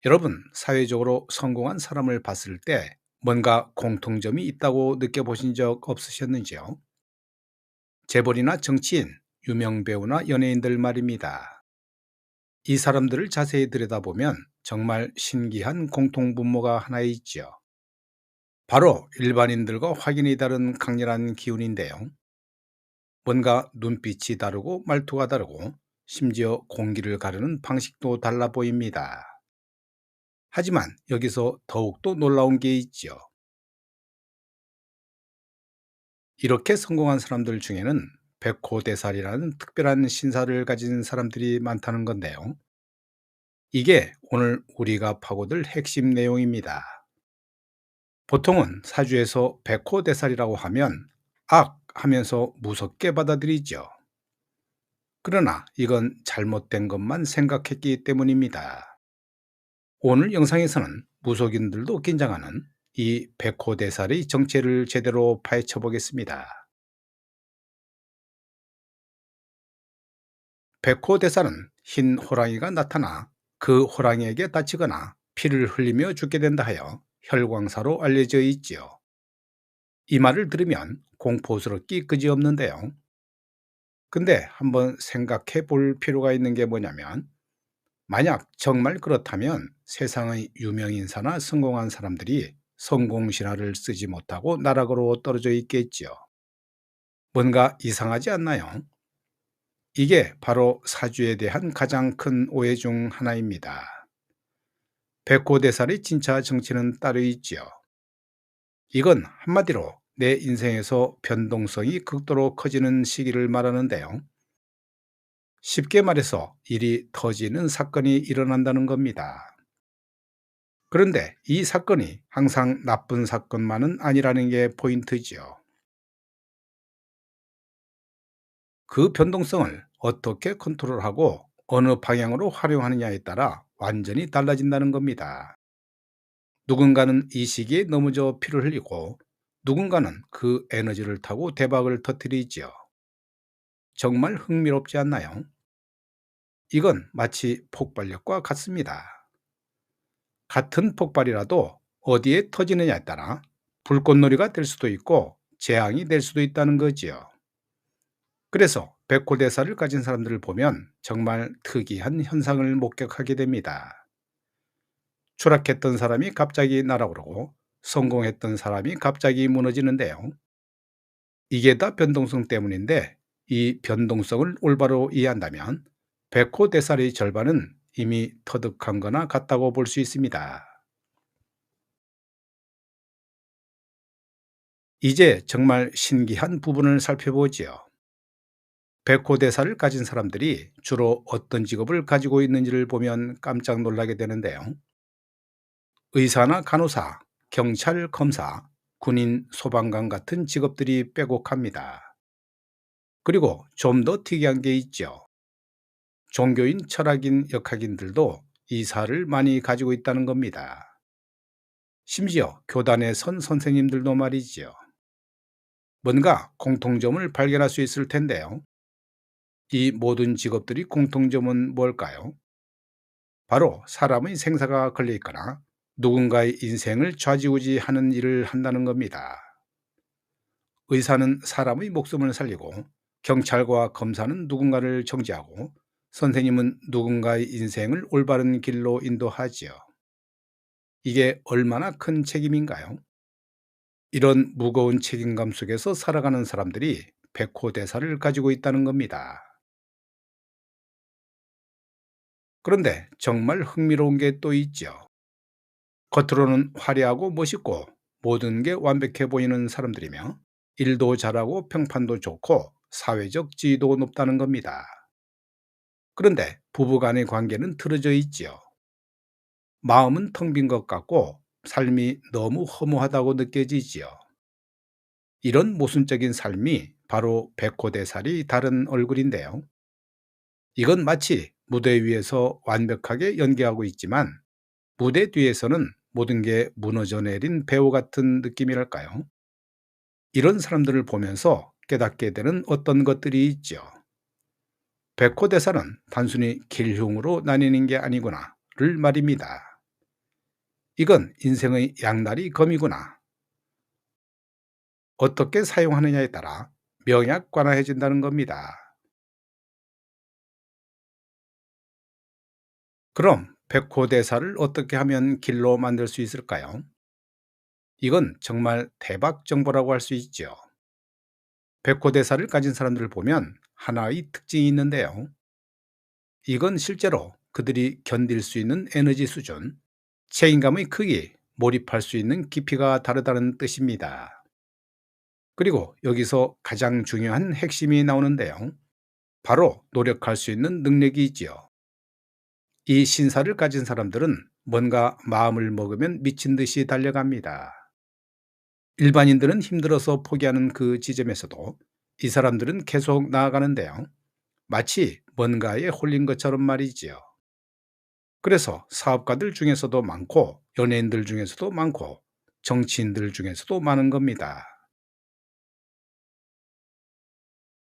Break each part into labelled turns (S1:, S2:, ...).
S1: 여러분, 사회적으로 성공한 사람을 봤을 때 뭔가 공통점이 있다고 느껴보신 적 없으셨는지요? 재벌이나 정치인, 유명 배우나 연예인들 말입니다. 이 사람들을 자세히 들여다보면 정말 신기한 공통분모가 하나 있지요. 바로 일반인들과 확연히 다른 강렬한 기운인데요. 뭔가 눈빛이 다르고 말투가 다르고 심지어 공기를 가르는 방식도 달라 보입니다. 하지만 여기서 더욱더 놀라운 게 있지요. 이렇게 성공한 사람들 중에는 백호대살이라는 특별한 신사를 가진 사람들이 많다는 건데요. 이게 오늘 우리가 파고들 핵심 내용입니다. 보통은 사주에서 백호대살이라고 하면 악 하면서 무섭게 받아들이죠. 그러나 이건 잘못된 것만 생각했기 때문입니다. 오늘 영상에서는 무속인들도 긴장하는 이 백호대살의 정체를 제대로 파헤쳐 보겠습니다. 백호대사는 흰 호랑이가 나타나 그 호랑이에게 다치거나 피를 흘리며 죽게 된다 하여 혈광사로 알려져 있지요. 이 말을 들으면 공포스럽기 그지없는데요. 근데 한번 생각해 볼 필요가 있는 게 뭐냐면, 만약 정말 그렇다면 세상의 유명인사나 성공한 사람들이 성공신화를 쓰지 못하고 나락으로 떨어져 있겠지요. 뭔가 이상하지 않나요? 이게 바로 사주에 대한 가장 큰 오해 중 하나입니다. 백호대살의 진짜 정체는 따로 있지요. 이건 한마디로 내 인생에서 변동성이 극도로 커지는 시기를 말하는데요. 쉽게 말해서 일이 터지는 사건이 일어난다는 겁니다. 그런데 이 사건이 항상 나쁜 사건만은 아니라는 게 포인트지요. 그 변동성을 어떻게 컨트롤하고 어느 방향으로 활용하느냐에 따라 완전히 달라진다는 겁니다. 누군가는 이 시기에 넘어져 피를 흘리고 누군가는 그 에너지를 타고 대박을 터뜨리지요. 정말 흥미롭지 않나요? 이건 마치 폭발력과 같습니다. 같은 폭발이라도 어디에 터지느냐에 따라 불꽃놀이가 될 수도 있고 재앙이 될 수도 있다는 거지요. 그래서 백호대사를 가진 사람들을 보면 정말 특이한 현상을 목격하게 됩니다. 추락했던 사람이 갑자기 날아오르고 성공했던 사람이 갑자기 무너지는데요. 이게 다 변동성 때문인데, 이 변동성을 올바로 이해한다면 백호대살의 절반은 이미 터득한 거나 같다고 볼 수 있습니다. 이제 정말 신기한 부분을 살펴보지요. 백호대사를 가진 사람들이 주로 어떤 직업을 가지고 있는지를 보면 깜짝 놀라게 되는데요. 의사나 간호사, 경찰, 검사, 군인, 소방관 같은 직업들이 빼곡합니다. 그리고 좀 더 특이한 게 있죠. 종교인, 철학인, 역학인들도 이 사를 많이 가지고 있다는 겁니다. 심지어 교단에 선 선생님들도 말이지요. 뭔가 공통점을 발견할 수 있을 텐데요. 이 모든 직업들이 공통점은 뭘까요? 바로 사람의 생사가 걸려 있거나 누군가의 인생을 좌지우지하는 일을 한다는 겁니다. 의사는 사람의 목숨을 살리고, 경찰과 검사는 누군가를 정지하고, 선생님은 누군가의 인생을 올바른 길로 인도하지요. 이게 얼마나 큰 책임인가요? 이런 무거운 책임감 속에서 살아가는 사람들이 백호대사를 가지고 있다는 겁니다. 그런데 정말 흥미로운 게 또 있죠. 겉으로는 화려하고 멋있고 모든 게 완벽해 보이는 사람들이며 일도 잘하고 평판도 좋고 사회적 지위도 높다는 겁니다. 그런데 부부 간의 관계는 틀어져 있지요. 마음은 텅 빈 것 같고 삶이 너무 허무하다고 느껴지지요. 이런 모순적인 삶이 바로 백호대살이 다른 얼굴인데요. 이건 마치 무대 위에서 완벽하게 연기하고 있지만 무대 뒤에서는 모든 게 무너져 내린 배우 같은 느낌이랄까요? 이런 사람들을 보면서 깨닫게 되는 어떤 것들이 있죠. 백호대사는 단순히 길흉으로 나뉘는 게 아니구나를 말입니다. 이건 인생의 양날이 검이구나. 어떻게 사용하느냐에 따라 명약관화해진다는 겁니다. 그럼 백호대사를 어떻게 하면 길로 만들 수 있을까요? 이건 정말 대박 정보라고 할 수 있죠. 백호대사를 가진 사람들을 보면 하나의 특징이 있는데요. 이건 실제로 그들이 견딜 수 있는 에너지 수준, 책임감의 크기, 몰입할 수 있는 깊이가 다르다는 뜻입니다. 그리고 여기서 가장 중요한 핵심이 나오는데요. 바로 노력할 수 있는 능력이 있지요. 이 신사를 가진 사람들은 뭔가 마음을 먹으면 미친 듯이 달려갑니다. 일반인들은 힘들어서 포기하는 그 지점에서도 이 사람들은 계속 나아가는데요. 마치 뭔가에 홀린 것처럼 말이지요. 그래서 사업가들 중에서도 많고 연예인들 중에서도 많고 정치인들 중에서도 많은 겁니다.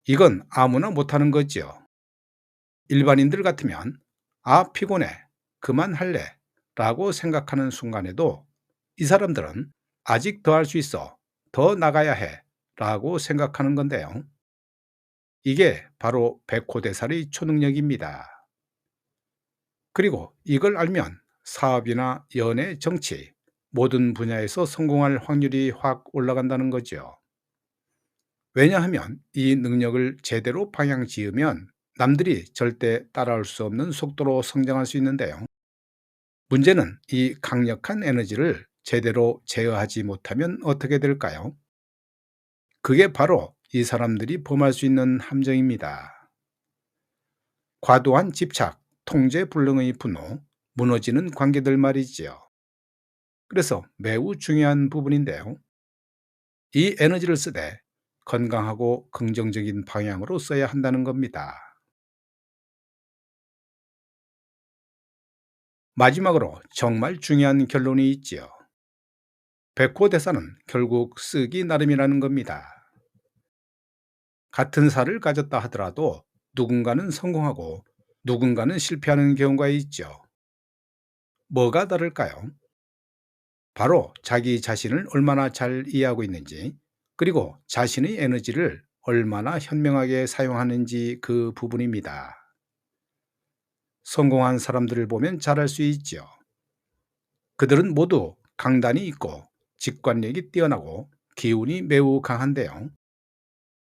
S1: 이건 아무나 못하는 거지요. 일반인들 같으면 아, 피곤해. 그만할래. 라고 생각하는 순간에도 이 사람들은 아직 더 할 수 있어. 더 나가야 해. 라고 생각하는 건데요. 이게 바로 백호대살의 초능력입니다. 그리고 이걸 알면 사업이나 연애, 정치, 모든 분야에서 성공할 확률이 확 올라간다는 거죠. 왜냐하면 이 능력을 제대로 방향 지으면 남들이 절대 따라올 수 없는 속도로 성장할 수 있는데요. 문제는 이 강력한 에너지를 제대로 제어하지 못하면 어떻게 될까요? 그게 바로 이 사람들이 범할 수 있는 함정입니다. 과도한 집착, 통제 불능의 분노, 무너지는 관계들 말이지요. 그래서 매우 중요한 부분인데요. 이 에너지를 쓰되 건강하고 긍정적인 방향으로 써야 한다는 겁니다. 마지막으로 정말 중요한 결론이 있지요. 백호대사는 결국 쓰기 나름이라는 겁니다. 같은 살을 가졌다 하더라도 누군가는 성공하고 누군가는 실패하는 경우가 있죠. 뭐가 다를까요? 바로 자기 자신을 얼마나 잘 이해하고 있는지, 그리고 자신의 에너지를 얼마나 현명하게 사용하는지 그 부분입니다. 성공한 사람들을 보면 잘 알 수 있지요. 그들은 모두 강단이 있고 직관력이 뛰어나고 기운이 매우 강한데요.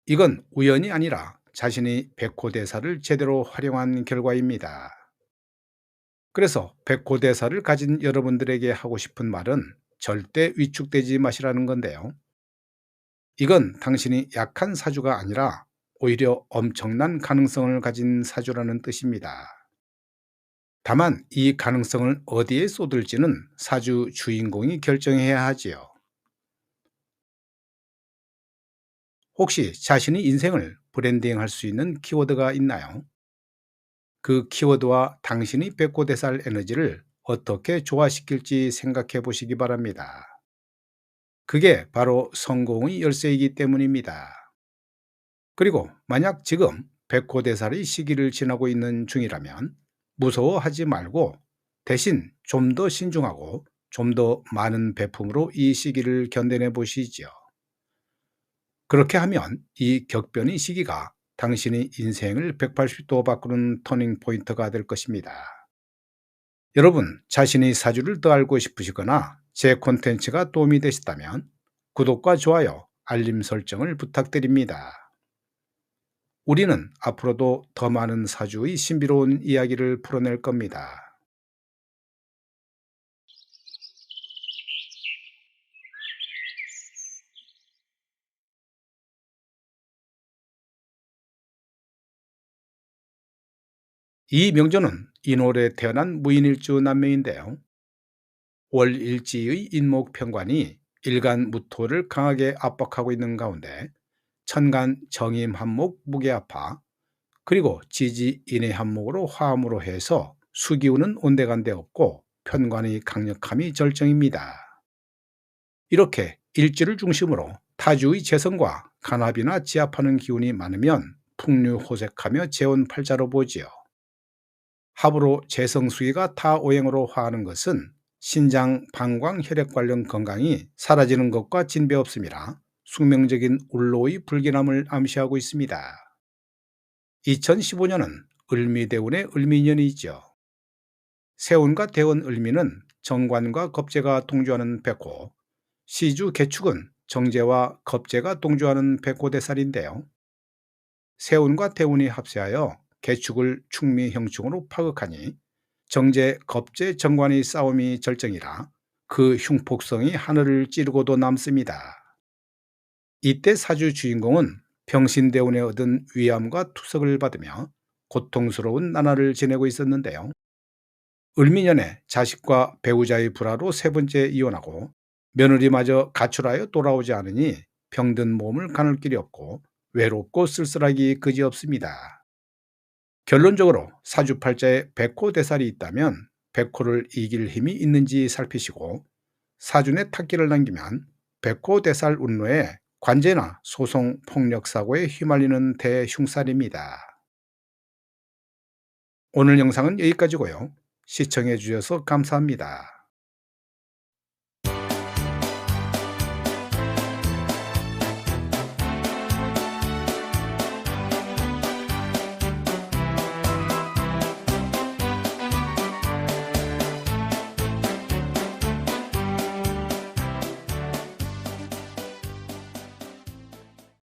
S1: 이건 우연이 아니라 자신이 백호대사를 제대로 활용한 결과입니다. 그래서 백호대사를 가진 여러분들에게 하고 싶은 말은 절대 위축되지 마시라는 건데요. 이건 당신이 약한 사주가 아니라 오히려 엄청난 가능성을 가진 사주라는 뜻입니다. 다만 이 가능성을 어디에 쏟을지는 사주 주인공이 결정해야 하지요. 혹시 자신의 인생을 브랜딩할 수 있는 키워드가 있나요? 그 키워드와 당신의 백호대살 에너지를 어떻게 조화시킬지 생각해 보시기 바랍니다. 그게 바로 성공의 열쇠이기 때문입니다. 그리고 만약 지금 백호대살의 시기를 지나고 있는 중이라면 무서워하지 말고 대신 좀 더 신중하고 좀 더 많은 배품으로 이 시기를 견뎌내 보시지요. 그렇게 하면 이 격변의 시기가 당신의 인생을 180도 바꾸는 터닝 포인트가 될 것입니다. 여러분, 자신의 사주를 더 알고 싶으시거나 제 콘텐츠가 도움이 되셨다면 구독과 좋아요, 알림 설정을 부탁드립니다. 우리는 앞으로도 더 많은 사주의 신비로운 이야기를 풀어낼 겁니다. 이 명조는 인월에 태어난 무인일주 남매인데요. 월일지의 인목평관이 일간 무토를 강하게 압박하고 있는 가운데 천간 정임한목 무게아파, 그리고 지지 인해한목으로 화음으로 해서 수기운은 온데간데 없고 편관의 강력함이 절정입니다. 이렇게 일지를 중심으로 타주의 재성과 간합이나 지합하는 기운이 많으면 풍류호색하며 재혼팔자로 보지요. 합으로 재성수기가 타오행으로 화하는 것은 신장, 방광, 혈액 관련 건강이 사라지는 것과 진배 없음이라 숙명적인 울로의 불길함을 암시하고 있습니다. 2015년은 을미대운의 을미년이죠. 세운과 대원 을미는 정관과 겁재가 동주하는 백호, 시주 개축은 정제와 겁재가 동주하는 백호대살인데요. 세운과 대운이 합세하여 개축을 충미형충으로 파극하니 정제, 겁재, 정관의 싸움이 절정이라 그 흉폭성이 하늘을 찌르고도 남습니다. 이때 사주 주인공은 병신대운에 얻은 위암과 투석을 받으며 고통스러운 나날을 지내고 있었는데요. 을미년에 자식과 배우자의 불화로 세 번째 이혼하고 며느리마저 가출하여 돌아오지 않으니 병든 몸을 가눌 길이 없고 외롭고 쓸쓸하기 그지없습니다. 결론적으로 사주팔자에 백호대살이 있다면 백호를 이길 힘이 있는지 살피시고 사준에 탁기를 남기면 백호대살 운로에 관제나 소송, 폭력사고에 휘말리는 대흉살입니다. 오늘 영상은 여기까지고요. 시청해 주셔서 감사합니다.